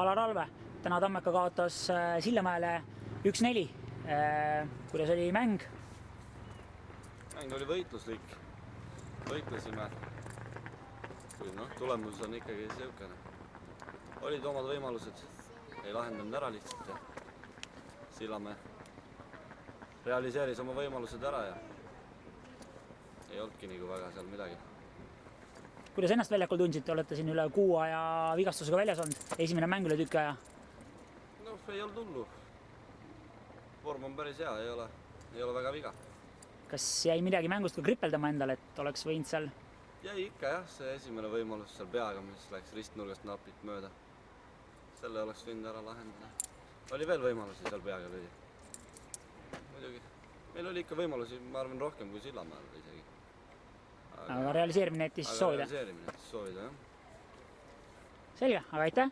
Alar Alve. Täna Tammeka kaotas Sillamäele 1-4. Kuidas oli mäng? Mäng oli võitluslik. Võitlesime. Kuid tulemus on ikkagi siukene. Olid omad võimalused. Ei lahendanud ära lihtsalt. Sillamäe realiseeris oma võimalused ära ja ei olnudki nagu väga seal midagi. Kuidas ennast väljakul tundsite? Olete siin üle kuu aja vigastusega väljas olnud. Esimene mäng üle tükki aja. No, ei olnud hullu. Vorm on päris hea, ei ole väga viga. Kas jäi midagi mängust ka kripeldama endale, et oleks võinud seal? Jäi ikka jah, see esimene võimalus seal peaga, mis läks ristnurgast napit mööda. Selle oleks võinud ära lahendada. Oli veel võimalusi seal peaga lüüa. Muidugi. Meil oli ikka võimalusi, ma arvan, rohkem kui Sillamäel isegi. Aga realiseerimine jättis soovida? Realiseerimine jättis soovida, jah. Selge, aga aitäh!